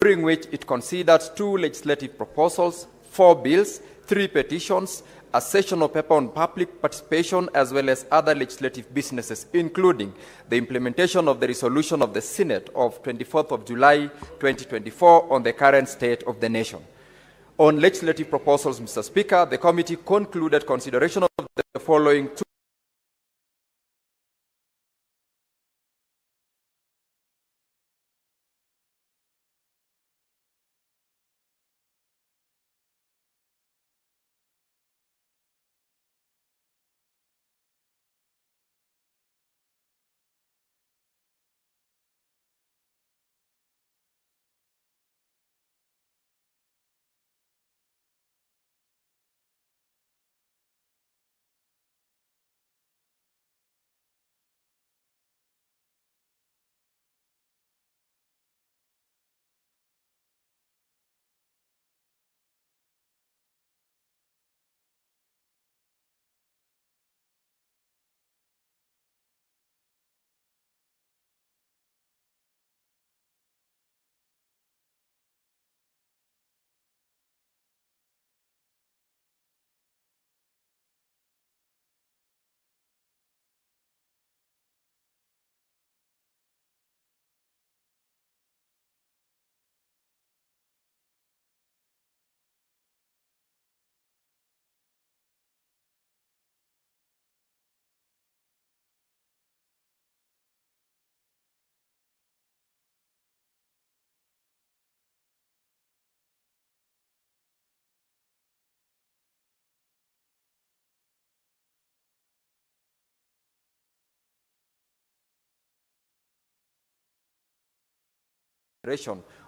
during which it considered 2 legislative proposals, 4 bills, 3 petitions, a sessional paper on public participation, as well as other legislative businesses, including the implementation of the resolution of the Senate of 24th of July 2024 on the current state of the nation. On legislative proposals, Mr. Speaker, the committee concluded consideration of the following 2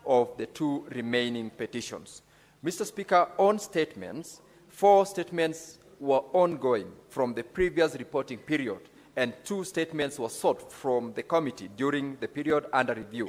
of the 2 remaining petitions. Mr. Speaker, on statements, 4 statements were ongoing from the previous reporting period, and 2 statements were sought from the committee during the period under review.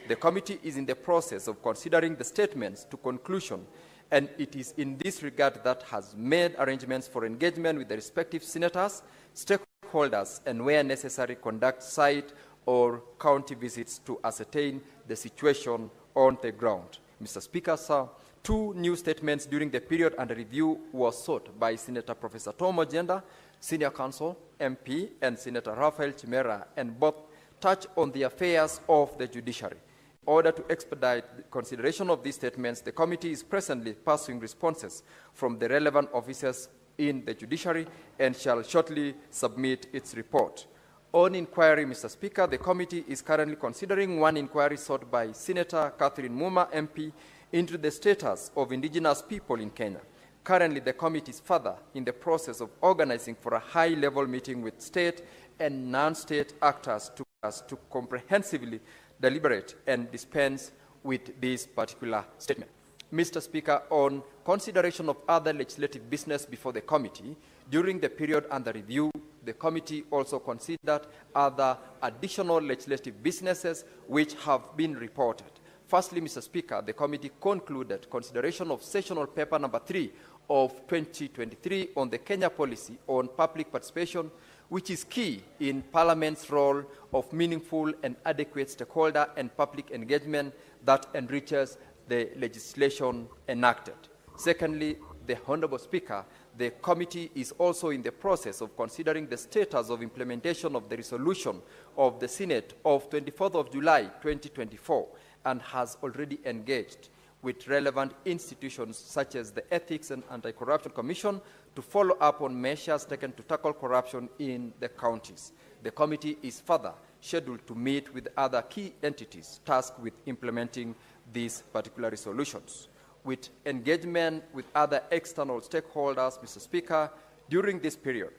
The committee is in the process of considering the statements to conclusion, and it is in this regard that has made arrangements for engagement with the respective senators, stakeholders, and where necessary, conduct site or county visits to ascertain the situation on the ground. Mr. Speaker, sir, 2 new statements during the period under review were sought by Senator Professor Tom Ojenda, Senior Counsel, MP, and Senator Raphael Chimera, and both touch on the affairs of the judiciary. In order to expedite the consideration of these statements, the committee is presently pursuing responses from the relevant officers in the judiciary and shall shortly submit its report. On inquiry, Mr. Speaker, the committee is currently considering 1 inquiry sought by Senator Catherine Muma, MP, into the status of indigenous people in Kenya. Currently, the committee is further in the process of organizing for a high-level meeting with state and non-state actors to comprehensively deliberate and dispense with this particular statement. Mr. Speaker, on consideration of other legislative business before the committee, during the period under review, the committee also considered other additional legislative businesses which have been reported. Firstly, Mr. Speaker, the committee concluded consideration of sessional paper number 3 of 2023 on the Kenya policy on public participation, which is key in Parliament's role of meaningful and adequate stakeholder and public engagement that enriches the legislation enacted. Secondly, the Honorable Speaker, the committee is also in the process of considering the status of implementation of the resolution of the Senate of 24th of July 2024 and has already engaged with relevant institutions such as the Ethics and Anti-Corruption Commission to follow up on measures taken to tackle corruption in the counties. The committee is further scheduled to meet with other key entities tasked with implementing these particular resolutions. With engagement with other external stakeholders, Mr. Speaker, during this period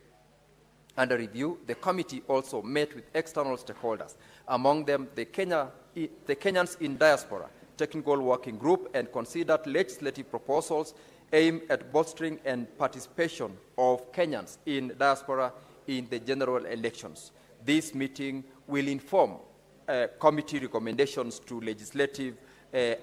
under review, the committee also met with external stakeholders, among them the Kenyans in Diaspora Technical Working Group, and considered legislative proposals aimed at bolstering and participation of Kenyans in diaspora in the general elections. This meeting will inform committee recommendations to legislative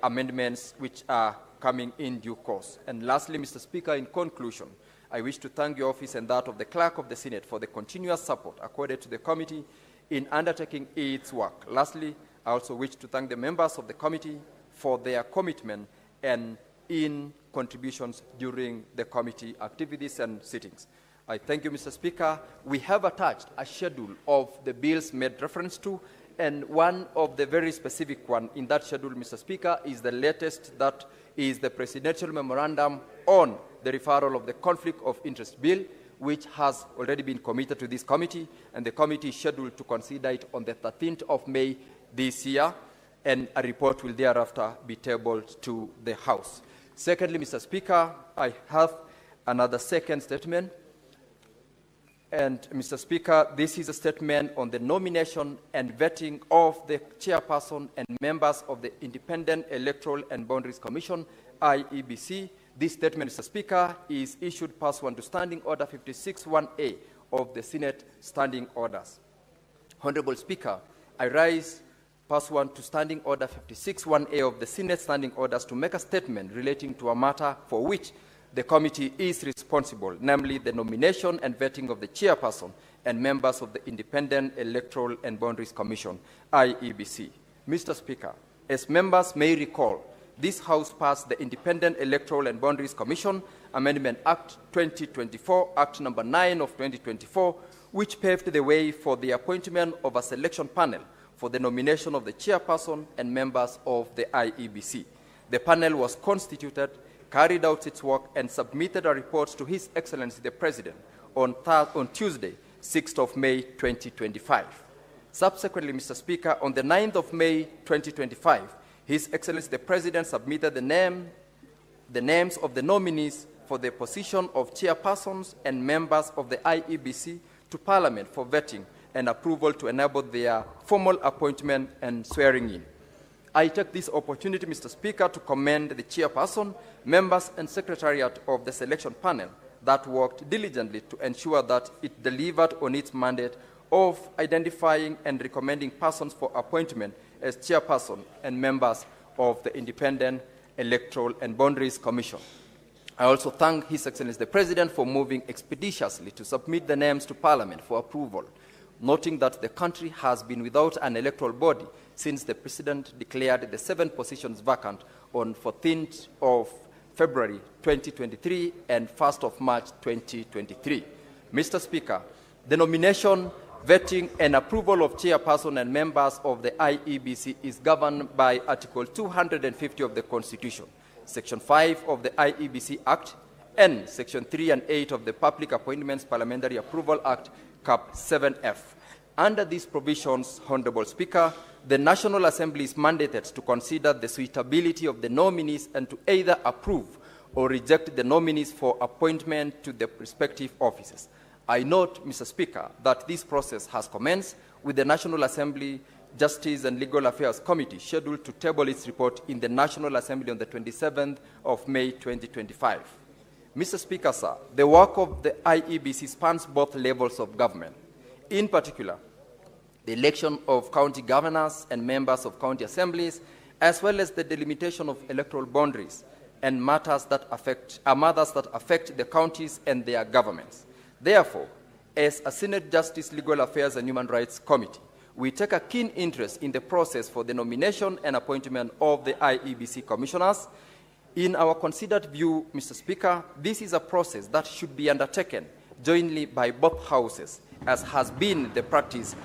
amendments which are coming in due course. And lastly, Mr. Speaker, in conclusion, I wish to thank your office and that of the Clerk of the Senate for the continuous support accorded to the committee in undertaking its work. Lastly, I also wish to thank the members of the committee for their commitment and in contributions during the committee activities and sittings. I thank you, Mr. Speaker. We have attached a schedule of the bills made reference to, and one of the very specific one in that schedule, Mr. Speaker, is the latest, that is the Presidential Memorandum on the referral of the Conflict of Interest Bill, which has already been committed to this committee, and the committee is scheduled to consider it on the 13th of May this year, and a report will thereafter be tabled to the House. Secondly, Mr. Speaker, I have another second statement. And, Mr. Speaker, this is a statement on the nomination and vetting of the chairperson and members of the Independent Electoral and Boundaries Commission, IEBC. This statement, Mr. Speaker, is issued pursuant to Standing Order 56-1A of the Senate Standing Orders. Honorable Speaker, I rise pursuant to Standing Order 56-1A of the Senate Standing Orders to make a statement relating to a matter for which the committee is responsible, namely the nomination and vetting of the chairperson and members of the Independent Electoral and Boundaries Commission, IEBC. Mr. Speaker, as members may recall, this House passed the Independent Electoral and Boundaries Commission Amendment Act 2024, Act number 9 of 2024, which paved the way for the appointment of a selection panel for the nomination of the chairperson and members of the IEBC. The panel was constituted, carried out its work, and submitted a report to His Excellency the President on Tuesday, 6th of May 2025. Subsequently, Mr. Speaker, on the 9th of May 2025, His Excellency the President submitted the names of the nominees for the position of chairpersons and members of the IEBC to Parliament for vetting and approval to enable their formal appointment and swearing in. I take this opportunity, Mr. Speaker, to commend the chairperson, members, and secretariat of the selection panel that worked diligently to ensure that it delivered on its mandate of identifying and recommending persons for appointment as chairperson and members of the Independent Electoral and Boundaries Commission. I also thank His Excellency the President for moving expeditiously to submit the names to Parliament for approval, noting that the country has been without an electoral body since the President declared the 7 positions vacant on 14th of February 2023 and 1st of March 2023. Mr. Speaker, the nomination, vetting, and approval of chairperson and members of the IEBC is governed by Article 250 of the Constitution, Section 5 of the IEBC Act, and Section 3 and 8 of the Public Appointments Parliamentary Approval Act, Cap 7F. Under these provisions, Honorable Speaker, the National Assembly is mandated to consider the suitability of the nominees and to either approve or reject the nominees for appointment to the respective offices. I note, Mr. Speaker, that this process has commenced with the National Assembly Justice and Legal Affairs Committee scheduled to table its report in the National Assembly on the 27th of May 2025. Mr. Speaker, sir, the work of the IEBC spans both levels of government. In particular, the election of county governors and members of county assemblies, as well as the delimitation of electoral boundaries and matters that affect the counties and their governments. Therefore, as a Senate Justice, Legal Affairs and Human Rights Committee, we take a keen interest in the process for the nomination and appointment of the IEBC commissioners. In our considered view, Mr. Speaker, this is a process that should be undertaken jointly by both houses, as has been the practice